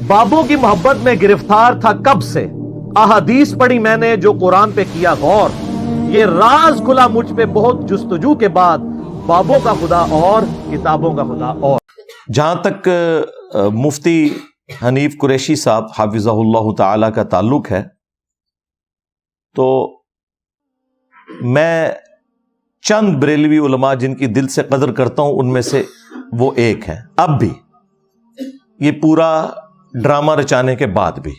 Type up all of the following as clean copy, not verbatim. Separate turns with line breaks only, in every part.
بابوں کی محبت میں گرفتار تھا کب سے، احادیث پڑھی میں نے جو قرآن پہ کیا غور، یہ راز کھلا مجھ پہ بہت جستجو کے بعد، بابوں کا خدا اور کتابوں کا خدا اور۔ جہاں تک مفتی حنیف قریشی صاحب حافظہ اللہ تعالی کا تعلق ہے، تو میں چند بریلوی علماء جن کی دل سے قدر کرتا ہوں ان میں سے وہ ایک ہیں۔ اب بھی یہ پورا ڈرامہ رچانے کے بعد بھی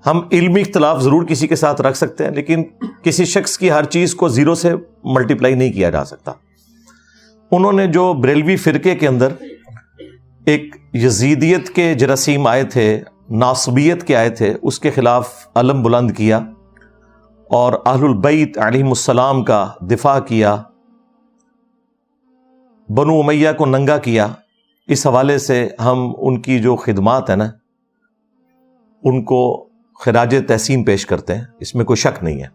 ہم علمی اختلاف ضرور کسی کے ساتھ رکھ سکتے ہیں، لیکن کسی شخص کی ہر چیز کو زیرو سے ملٹیپلائی نہیں کیا جا سکتا۔ انہوں نے جو بریلوی فرقے کے اندر ایک یزیدیت کے جراثیم آئے تھے، ناصبیت کے آئے تھے، اس کے خلاف علم بلند کیا اور اہل البیت علیہم السلام کا دفاع کیا، بنو امیہ کو ننگا کیا، اس حوالے سے ہم ان کی جو خدمات ہیں نا ان کو خراج تحسین پیش کرتے ہیں، اس میں کوئی شک نہیں ہے۔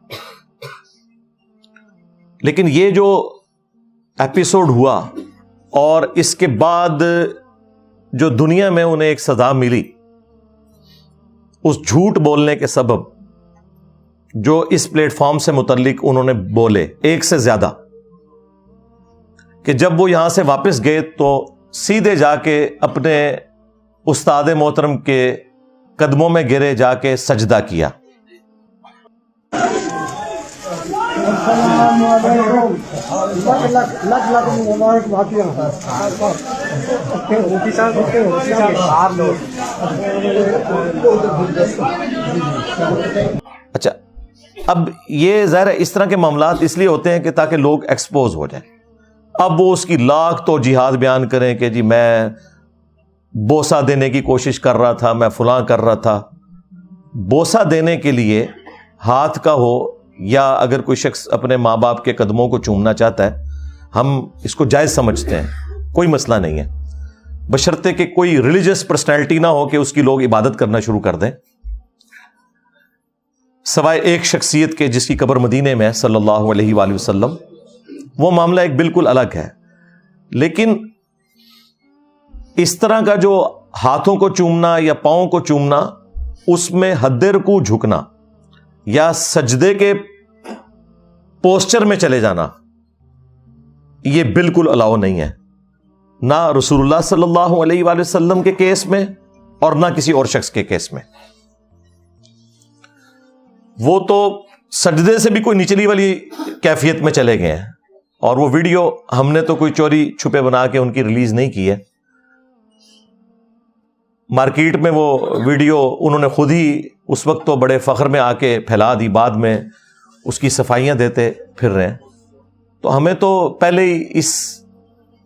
لیکن یہ جو ایپیسوڈ ہوا اور اس کے بعد جو دنیا میں انہیں ایک سزا ملی اس جھوٹ بولنے کے سبب، جو اس پلیٹ فارم سے متعلق انہوں نے بولے ایک سے زیادہ، کہ جب وہ یہاں سے واپس گئے تو سیدھے جا کے اپنے استاد محترم کے قدموں میں گرے، جا کے سجدہ کیا۔ اچھا، اب یہ ظاہر ہے اس طرح کے معاملات اس لیے ہوتے ہیں کہ تاکہ لوگ ایکسپوز ہو جائیں۔ اب وہ اس کی لاکھ تو جہاد بیان کریں کہ جی میں بوسہ دینے کی کوشش کر رہا تھا، میں فلاں کر رہا تھا۔ بوسہ دینے کے لیے ہاتھ کا ہو یا اگر کوئی شخص اپنے ماں باپ کے قدموں کو چومنا چاہتا ہے، ہم اس کو جائز سمجھتے ہیں، کوئی مسئلہ نہیں ہے، بشرطے کہ کوئی ریلیجس پرسنالٹی نہ ہو کہ اس کی لوگ عبادت کرنا شروع کر دیں، سوائے ایک شخصیت کے جس کی قبر مدینے میں ہے صلی اللہ علیہ وآلہ وسلم، وہ معاملہ ایک بالکل الگ ہے۔ لیکن اس طرح کا جو ہاتھوں کو چومنا یا پاؤں کو چومنا، اس میں حد رکوع جھکنا یا سجدے کے پوسچر میں چلے جانا، یہ بالکل الاؤ نہیں ہے، نہ رسول اللہ صلی اللہ علیہ وآلہ وسلم کے کیس میں اور نہ کسی اور شخص کے کیس میں۔ وہ تو سجدے سے بھی کوئی نچلی والی کیفیت میں چلے گئے ہیں، اور وہ ویڈیو ہم نے تو کوئی چوری چھپے بنا کے ان کی ریلیز نہیں کی ہے، مارکیٹ میں وہ ویڈیو انہوں نے خود ہی اس وقت تو بڑے فخر میں آ کے پھیلا دی، بعد میں اس کی صفائیاں دیتے پھر رہے ہیں۔ تو ہمیں تو پہلے ہی اس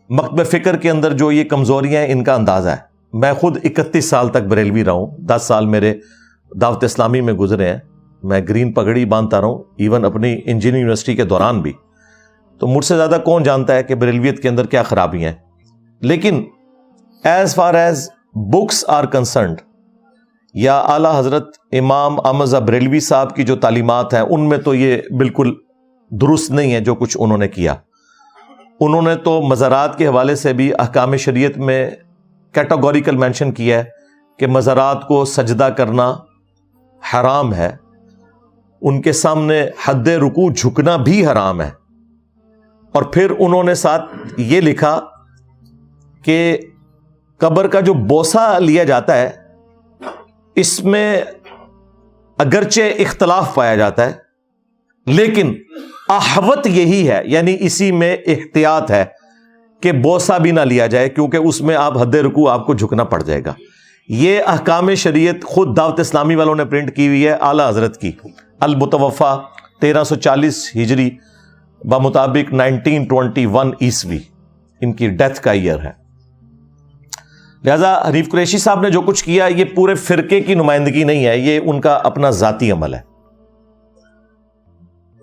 مکتب فکر کے اندر جو یہ کمزوریاں ہیں ان کا اندازہ ہے۔ میں خود 31 سال تک بریلوی رہا ہوں، 10 سال میرے دعوت اسلامی میں گزرے ہیں، میں گرین پگڑی باندھتا رہا ہوں ایون اپنی انجینئرنگ یونیورسٹی کے دوران بھی، تو مجھ سے زیادہ کون جانتا ہے کہ بریلویت کے اندر کیا خرابیاں ہیں۔ لیکن as far as books are concerned, یا اعلیٰ حضرت امام احمد رضا بریلوی صاحب کی جو تعلیمات ہیں ان میں تو یہ بالکل درست نہیں ہے جو کچھ انہوں نے کیا۔ انہوں نے تو مزارات کے حوالے سے بھی احکام شریعت میں کیٹاگوریکل مینشن کیا ہے کہ مزارات کو سجدہ کرنا حرام ہے، ان کے سامنے حد رکوع جھکنا بھی حرام ہے، اور پھر انہوں نے ساتھ یہ لکھا کہ قبر کا جو بوسہ لیا جاتا ہے اس میں اگرچہ اختلاف پایا جاتا ہے، لیکن احوط یہی ہے، یعنی اسی میں احتیاط ہے کہ بوسہ بھی نہ لیا جائے، کیونکہ اس میں آپ حد رکوع آپ کو جھکنا پڑ جائے گا۔ یہ احکام شریعت خود دعوت اسلامی والوں نے پرنٹ کی ہوئی ہے، اعلیٰ حضرت کی، المتوفا 1340 ہجری بمطابق 1921 عیسوی ان کی ڈیتھ کا ایئر ہے۔ لہذا حنیف قریشی صاحب نے جو کچھ کیا یہ پورے فرقے کی نمائندگی نہیں ہے، یہ ان کا اپنا ذاتی عمل ہے۔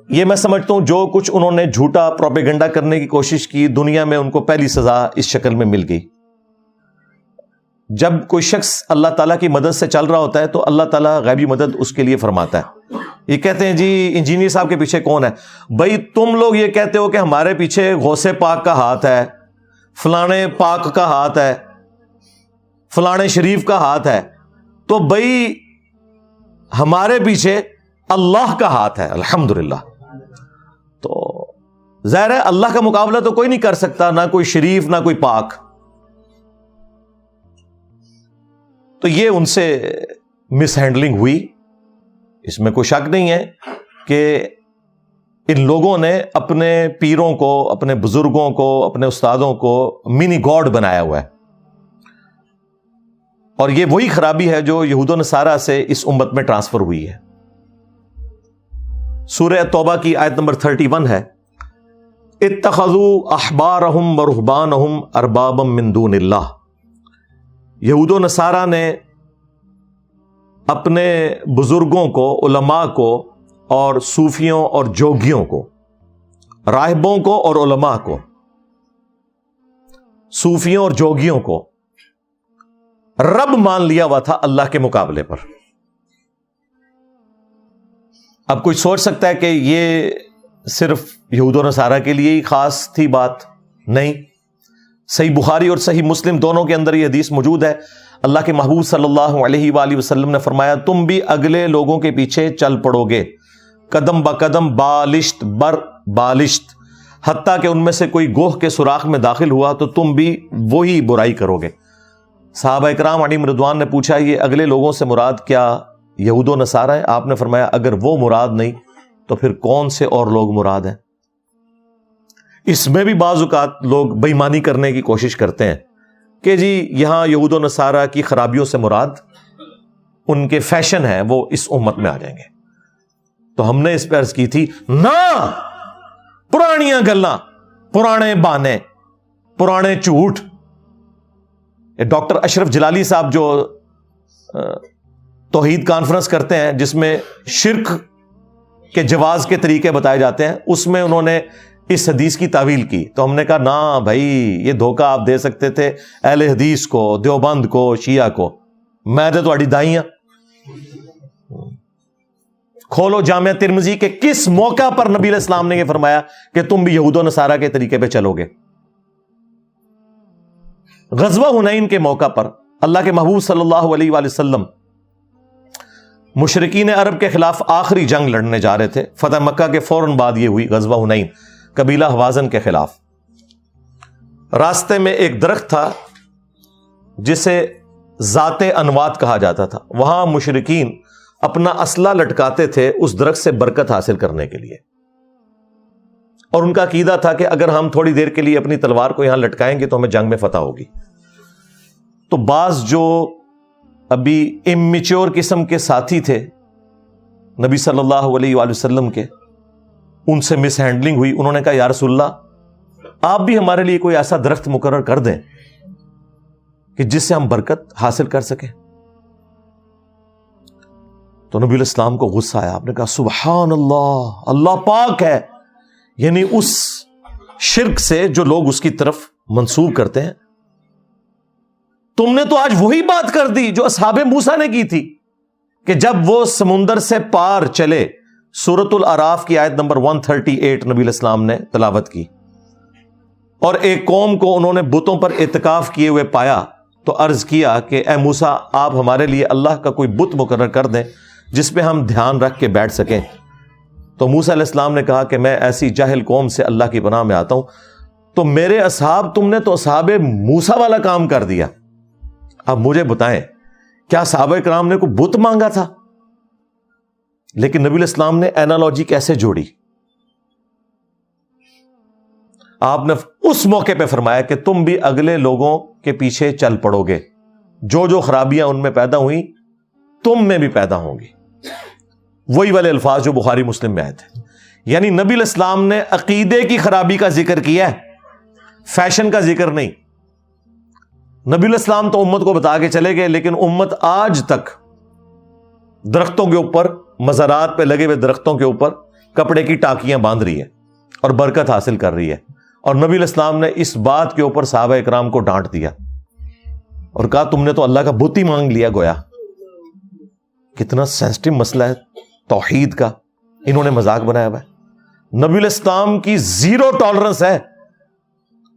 یہ میں سمجھتا ہوں جو کچھ انہوں نے جھوٹا پروپیگنڈا کرنے کی کوشش کی، دنیا میں ان کو پہلی سزا اس شکل میں مل گئی۔ جب کوئی شخص اللہ تعالیٰ کی مدد سے چل رہا ہوتا ہے تو اللہ تعالیٰ غیبی مدد اس کے لیے فرماتا ہے۔ یہ کہتے ہیں جی انجینئر صاحب کے پیچھے کون ہے؟ بھائی تم لوگ یہ کہتے ہو کہ ہمارے پیچھے غوث پاک کا ہاتھ ہے، فلانے پاک کا ہاتھ ہے، فلانے شریف کا ہاتھ ہے، تو بھائی ہمارے پیچھے اللہ کا ہاتھ ہے الحمدللہ۔ تو ظاہر ہے اللہ کا مقابلہ تو کوئی نہیں کر سکتا، نہ کوئی شریف نہ کوئی پاک۔ تو یہ ان سے مس ہینڈلنگ ہوئی، اس میں کوئی شک نہیں ہے کہ ان لوگوں نے اپنے پیروں کو، اپنے بزرگوں کو، اپنے استادوں کو منی گاڈ بنایا ہوا ہے، اور یہ وہی خرابی ہے جو یہود و نصارہ سے اس امت میں ٹرانسفر ہوئی ہے۔ سورہ توبہ کی آیت نمبر 31 ہے، اتخذوا احبارہم ورہبانہم اربابا من دون اللہ۔ یہود و نصارہ نے اپنے بزرگوں کو، علماء کو، اور صوفیوں اور جوگیوں کو، راہبوں کو اور علماء کو، صوفیوں اور جوگیوں کو رب مان لیا ہوا تھا اللہ کے مقابلے پر۔ اب کوئی سوچ سکتا ہے کہ یہ صرف یہود و نصارہ کے لیے ہی خاص تھی بات، نہیں۔ صحیح بخاری اور صحیح مسلم دونوں کے اندر یہ حدیث موجود ہے۔ اللہ کے محبوب صلی اللہ علیہ وآلہ وسلم نے فرمایا، تم بھی اگلے لوگوں کے پیچھے چل پڑو گے، قدم بقدم، بالشت بر بالشت، حتیٰ کہ ان میں سے کوئی گوہ کے سوراخ میں داخل ہوا تو تم بھی وہی برائی کرو گے۔ صحابہ اکرام علیہم رضوان نے پوچھا، یہ اگلے لوگوں سے مراد کیا یہود و نصارہ ہیں؟ آپ نے فرمایا، اگر وہ مراد نہیں تو پھر کون سے اور لوگ مراد ہیں؟ اس میں بھی بعض اوقات لوگ بے ایمانی کرنے کی کوشش کرتے ہیں کہ جی یہاں یہود و نصارہ کی خرابیوں سے مراد ان کے فیشن ہے، وہ اس امت میں آ جائیں گے۔ تو ہم نے اس پہ عرض کی تھی، نہ، پرانیاں گلاں، پرانے بانے، پرانے جھوٹ۔ ڈاکٹر اشرف جلالی صاحب جو توحید کانفرنس کرتے ہیں جس میں شرک کے جواز کے طریقے بتائے جاتے ہیں، اس میں انہوں نے اس حدیث کی تعویل کی۔ تو ہم نے کہا نہ بھائی، یہ دھوکہ آپ دے سکتے تھے اہل حدیث کو، دیوبند کو، شیعہ کو، میں تو تہاڈی دائیاں۔ کھولو جامعہ ترمذی کے کس موقع پر نبی علیہ السلام نے یہ فرمایا کہ تم بھی یہود و نصارہ کے طریقے پہ چلو گے؟ غزوہ حنین کے موقع پر اللہ کے محبوب صلی اللہ علیہ وآلہ وسلم مشرکین عرب کے خلاف آخری جنگ لڑنے جا رہے تھے۔ فتح مکہ کے فوراً بعد یہ ہوئی، غزوہ حنین، قبیلہ حوازن کے خلاف۔ راستے میں ایک درخت تھا جسے ذات انوات کہا جاتا تھا، وہاں مشرکین اپنا اسلحہ لٹکاتے تھے اس درخت سے برکت حاصل کرنے کے لیے، اور ان کا عقیدہ تھا کہ اگر ہم تھوڑی دیر کے لیے اپنی تلوار کو یہاں لٹکائیں گے تو ہمیں جنگ میں فتح ہوگی۔ تو بعض جو ابھی امیچور قسم کے ساتھی تھے نبی صلی اللہ علیہ وآلہ وسلم کے، ان سے مس ہینڈلنگ ہوئی۔ انہوں نے کہا، یا رسول اللہ، آپ بھی ہمارے لیے کوئی ایسا درخت مقرر کر دیں کہ جس سے ہم برکت حاصل کر سکیں۔ تو نبی علیہ السلام کو غصہ آیا، آپ نے کہا سبحان اللہ، اللہ پاک ہے، یعنی اس شرک سے جو لوگ اس کی طرف منسوب کرتے ہیں۔ تم نے تو آج وہی بات کر دی جو اصحاب موسیٰ نے کی تھی کہ جب وہ سمندر سے پار چلے۔ سورۃ الاعراف کی آیت نمبر 138 نبی علیہ السلام نے تلاوت کی، اور ایک قوم کو انہوں نے بتوں پر اعتکاف کیے ہوئے پایا تو عرض کیا کہ اے موسیٰ، آپ ہمارے لیے اللہ کا کوئی بت مقرر کر دیں جس پہ ہم دھیان رکھ کے بیٹھ سکیں۔ تو موسیٰ علیہ السلام نے کہا کہ میں ایسی جاہل قوم سے اللہ کی پناہ میں آتا ہوں۔ تو میرے اصحاب، تم نے تو اصحاب موسیٰ والا کام کر دیا۔ اب مجھے بتائیں، کیا صحابہ کرام نے کوئی بت مانگا تھا؟ لیکن نبی علیہ السلام نے اینالوجی کیسے جوڑی؟ آپ نے اس موقع پہ فرمایا کہ تم بھی اگلے لوگوں کے پیچھے چل پڑو گے، جو جو خرابیاں ان میں پیدا ہوئیں تم میں بھی پیدا ہوں گی۔ وہی والے الفاظ جو بخاری مسلم میں آئے تھے۔ یعنی نبی علیہ السلام نے عقیدے کی خرابی کا ذکر کیا ہے، فیشن کا ذکر نہیں۔ نبی علیہ السلام تو امت کو بتا کے چلے گئے، لیکن امت آج تک درختوں کے اوپر، مزارات پہ لگے ہوئے درختوں کے اوپر کپڑے کی ٹاکیاں باندھ رہی ہے اور برکت حاصل کر رہی ہے۔ اور نبی علیہ السلام نے اس بات کے اوپر صحابہ اکرام کو ڈانٹ دیا اور کہا تم نے تو اللہ کا بت ہی مانگ لیا گویا۔ کتنا سینسٹیو مسئلہ ہے توحید کا، انہوں نے مذاق بنایا ہوا ہے۔ نبی علیہ السلام کی زیرو ٹالرنس ہے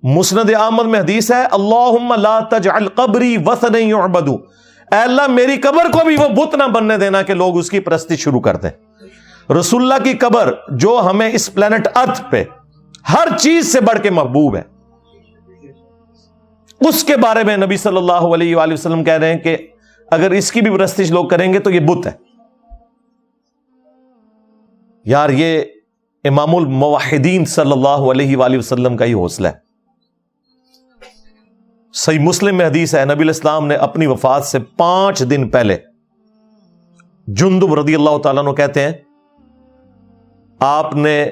مسند احمد میں حدیث ہے اللہم لا تجعل قبری وثنا یعبد، اے اللہ میری قبر کو بھی وہ بت نہ بننے دینا کہ لوگ اس کی پرستی شروع کر دیں۔ رسول اللہ کی قبر جو ہمیں اس پلانٹ ارتھ پہ ہر چیز سے بڑھ کے محبوب ہے، اس کے بارے میں نبی صلی اللہ علیہ وآلہ وسلم کہہ رہے ہیں کہ اگر اس کی بھی پرستش لوگ کریں گے تو یہ بت ہے۔ یار یہ امام الموحدین صلی اللہ علیہ وآلہ وسلم کا ہی حوصلہ ہے۔ صحیح مسلم میں حدیث ہے نبی علیہ السلام نے اپنی وفات سے 5 دن پہلے جندب رضی اللہ تعالیٰ عنہ کہتے ہیں آپ نے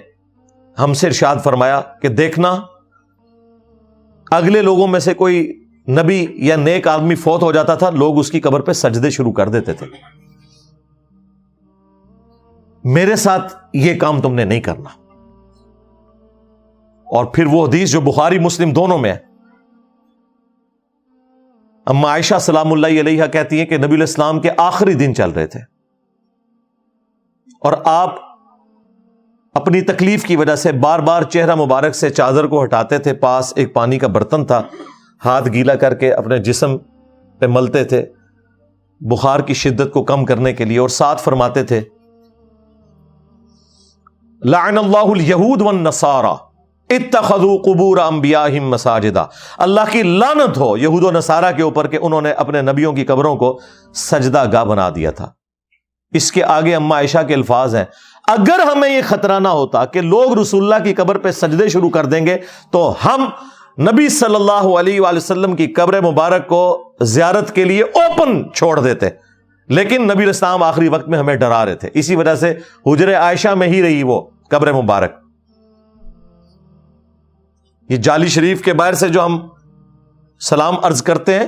ہم سے ارشاد فرمایا کہ دیکھنا اگلے لوگوں میں سے کوئی نبی یا نیک آدمی فوت ہو جاتا تھا، لوگ اس کی قبر پہ سجدے شروع کر دیتے تھے، میرے ساتھ یہ کام تم نے نہیں کرنا۔ اور پھر وہ حدیث جو بخاری مسلم دونوں میں ہے، اما عائشہ سلام اللہ علیہا کہتی ہیں کہ نبی علیہ السلام کے آخری دن چل رہے تھے اور آپ اپنی تکلیف کی وجہ سے بار بار چہرہ مبارک سے چادر کو ہٹاتے تھے، پاس ایک پانی کا برتن تھا، ہاتھ گیلا کر کے اپنے جسم پہ ملتے تھے بخار کی شدت کو کم کرنے کے لیے، اور ساتھ فرماتے تھے لعن اللہ الیہود والنصارى اتخذوا قبور انبیائہم مساجدا، اللہ کی لعنت ہو یہود و نصارہ کے اوپر کہ انہوں نے اپنے نبیوں کی قبروں کو سجدہ گاہ بنا دیا تھا۔ اس کے آگے اما عائشہ کے الفاظ ہیں اگر ہمیں یہ خطرہ نہ ہوتا کہ لوگ رسول اللہ کی قبر پہ سجدے شروع کر دیں گے تو ہم نبی صلی اللہ علیہ وآلہ وسلم کی قبر مبارک کو زیارت کے لیے اوپن چھوڑ دیتے، لیکن نبی علیہ السلام آخری وقت میں ہمیں ڈرا رہے تھے، اسی وجہ سے حجر عائشہ میں ہی رہی وہ قبر مبارک۔ یہ جالی شریف کے باہر سے جو ہم سلام عرض کرتے ہیں،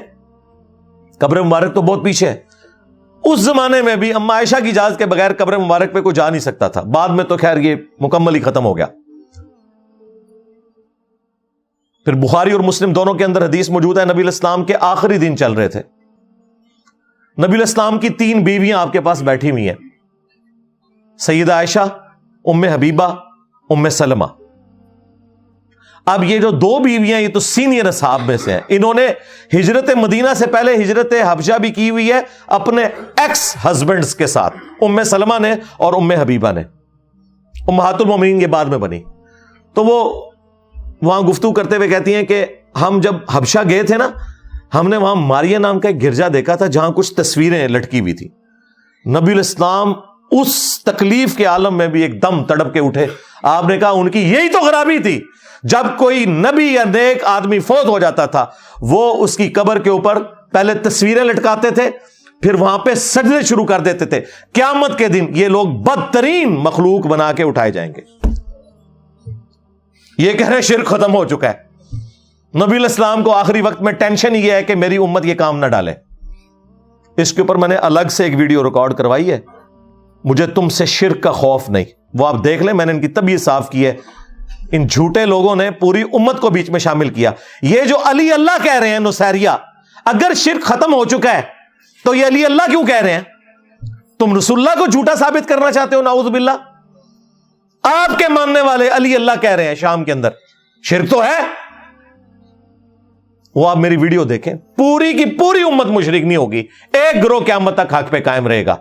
قبر مبارک تو بہت پیچھے ہے، اس زمانے میں بھی اما عائشہ کی اجازت کے بغیر قبر مبارک پہ کوئی جا نہیں سکتا تھا، بعد میں تو خیر یہ مکمل ہی ختم ہو گیا۔ پھر بخاری اور مسلم دونوں کے اندر حدیث موجود ہے نبی علیہ السلام کے آخری دن چل رہے تھے، نبی علیہ السلام کی 3 بیویاں آپ کے پاس بیٹھی ہوئی ہیں، سیدہ عائشہ، ام حبیبہ، ام سلمہ۔ اب یہ جو 2 بیویاں یہ تو سینئر اصحاب میں سے ہیں، انہوں نے ہجرت مدینہ سے پہلے ہجرت حبشہ بھی کی ہوئی ہے اپنے ایکس ہسبینڈز کے ساتھ، ام سلمہ نے اور ام حبیبہ نے، امہات المومنین کے بعد میں بنی۔ تو وہ وہاں گفتگو کرتے ہوئے کہتی ہیں کہ ہم جب حبشہ گئے تھے نا، ہم نے وہاں ماریہ نام کا ایک گرجا دیکھا تھا جہاں کچھ تصویریں لٹکی ہوئی تھی۔ نبی علیہ السلام اس تکلیف کے عالم میں بھی ایک دم تڑپ کے اٹھے، آپ نے کہا ان کی یہی تو خرابی تھی، جب کوئی نبی یا نیک آدمی فوت ہو جاتا تھا وہ اس کی قبر کے اوپر پہلے تصویریں لٹکاتے تھے، پھر وہاں پہ سجدے شروع کر دیتے تھے۔ قیامت کے دن یہ لوگ بدترین مخلوق بنا کے اٹھائے جائیں گے۔ یہ کہہ رہے شرک ختم ہو چکا ہے۔ نبی علیہ السلام کو آخری وقت میں ٹینشن یہ ہے کہ میری امت یہ کام نہ ڈالے۔ اس کے اوپر میں نے الگ سے ایک ویڈیو ریکارڈ کروائی ہے، مجھے تم سے شرک کا خوف نہیں، وہ آپ دیکھ لیں، میں نے ان کی طبیعت صاف کی ہے۔ ان جھوٹے لوگوں نے پوری امت کو بیچ میں شامل کیا۔ یہ جو علی اللہ کہہ رہے ہیں نصیریہ، اگر شرک ختم ہو چکا ہے تو یہ علی اللہ کیوں کہہ رہے ہیں؟ تم رسول اللہ کو جھوٹا ثابت کرنا چاہتے ہو، نعوذ باللہ۔ آپ کے ماننے والے علی اللہ کہہ رہے ہیں شام کے اندر، شرک تو ہے۔ وہ آپ میری ویڈیو دیکھیں، پوری کی پوری امت مشرک نہیں ہوگی، ایک گروہ قیامت تک حق پہ قائم رہے گا۔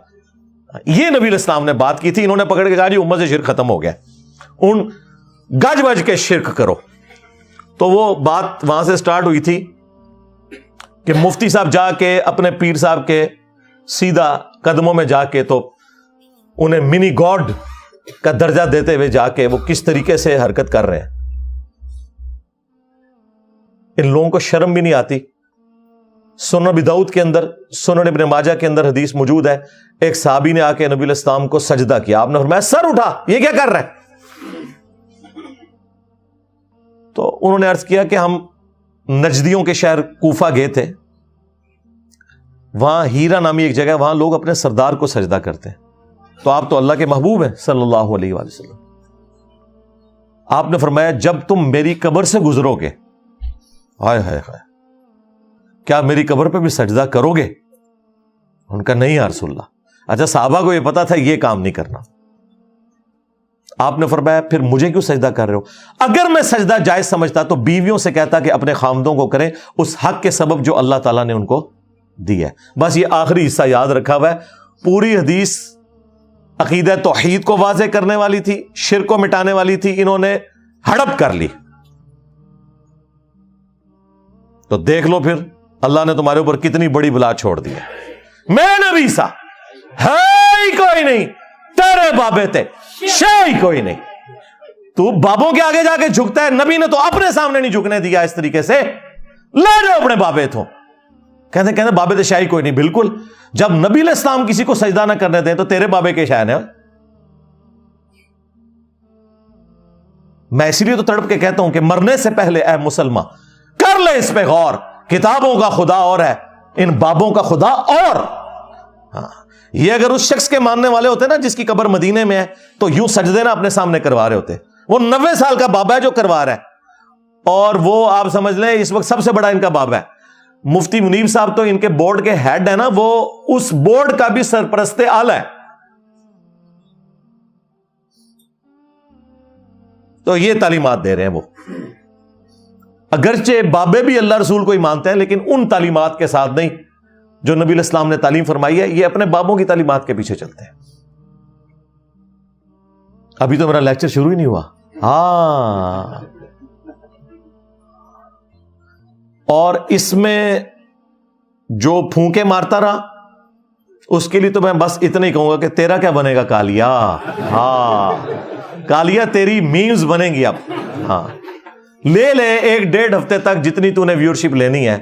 یہ نبی علیہ السلام نے بات کی تھی، انہوں نے پکڑ کے کہا جی امت سے شرک ختم ہو گیا، ان گج بج کے شرک کرو۔ تو وہ بات وہاں سے سٹارٹ ہوئی تھی کہ مفتی صاحب جا کے اپنے پیر صاحب کے سیدھا قدموں میں جا کے تو انہیں منی گاڈ کا درجہ دیتے ہوئے جا کے وہ کس طریقے سے حرکت کر رہے ہیں۔ ان لوگوں کو شرم بھی نہیں آتی۔ سنن ابی داؤد کے اندر، سنن ابن ماجہ کے اندر حدیث موجود ہے، ایک صحابی نے آ کے نبی علیہ السلام کو سجدہ کیا، آپ نے فرمایا سر اٹھا، یہ کیا کر رہا ہے؟ تو انہوں نے عرض کیا کہ ہم نجدیوں کے شہر کوفہ گئے تھے، وہاں ہیرا نامی ایک جگہ، وہاں لوگ اپنے سردار کو سجدہ کرتے ہیں، تو آپ تو اللہ کے محبوب ہیں صلی اللہ علیہ وآلہ وسلم۔ آپ نے فرمایا جب تم میری قبر سے گزرو گے، ہائے ہائے ہائے، کیا میری قبر پہ بھی سجدہ کرو گے؟ ان کا نہیں یا رسول اللہ۔ اچھا صحابہ کو یہ پتا تھا یہ کام نہیں کرنا۔ آپ نے فرمایا پھر مجھے کیوں سجدہ کر رہے ہو؟ اگر میں سجدہ جائز سمجھتا تو بیویوں سے کہتا کہ اپنے خامدوں کو کریں اس حق کے سبب جو اللہ تعالیٰ نے ان کو دیا ہے۔ بس یہ آخری حصہ یاد رکھا ہوا ہے۔ پوری حدیث عقیدہ توحید کو واضح کرنے والی تھی، شرک کو مٹانے والی تھی، انہوں نے ہڑپ کر لی۔ تو دیکھ لو پھر اللہ نے تمہارے اوپر کتنی بڑی بلا چھوڑ دی ہے۔ میرے نبی سا ہے ہی کوئی نہیں، تیرے بابے تھے شے ہی کوئی نہیں۔ تو بابوں کے آگے جا کے جھکتا ہے، نبی نے تو اپنے سامنے نہیں جھکنے دیا اس طریقے سے، لے جاؤ اپنے بابے تھو۔ کہتے بابے تھے شاہی کوئی نہیں۔ بالکل، جب نبی علیہ السلام کسی کو سجدہ نہ کرنے دیں تو تیرے بابے کے شاہ نے۔ میں اسی لیے تو تڑپ کے کہتا ہوں کہ مرنے سے پہلے اے مسلمان کر لے اس پہ غور، کتابوں کا خدا اور ہے، ان بابوں کا خدا اور۔ ہاں، یہ اگر اس شخص کے ماننے والے ہوتے نا جس کی قبر مدینے میں ہے تو یوں سجدے نا اپنے سامنے کروا رہے ہوتے۔ وہ 90 سال کا بابا ہے جو کروا رہا ہے، اور وہ آپ سمجھ لیں اس وقت سب سے بڑا ان کا بابا ہے۔ مفتی منیب صاحب تو ان کے بورڈ کے ہیڈ ہے نا، وہ اس بورڈ کا بھی سرپرست اعلی ہے۔ تو یہ تعلیمات دے رہے ہیں وہ، اگرچہ بابے بھی اللہ رسول کو ہی مانتے ہیں لیکن ان تعلیمات کے ساتھ نہیں جو نبی علیہ السلام نے تعلیم فرمائی ہے، یہ اپنے بابوں کی تعلیمات کے پیچھے چلتے ہیں۔ ابھی تو میرا لیکچر شروع ہی نہیں ہوا۔ ہاں، اور اس میں جو پھونکے مارتا رہا اس کے لیے تو میں بس اتنا ہی کہوں گا کہ تیرا کیا بنے گا کالیا۔ ہاں، کالیا تیری میمز بنیں گی اب۔ ہاں، لے لے 1-1.5 ہفتے تک جتنی تو نے ویورشپ لینی ہے،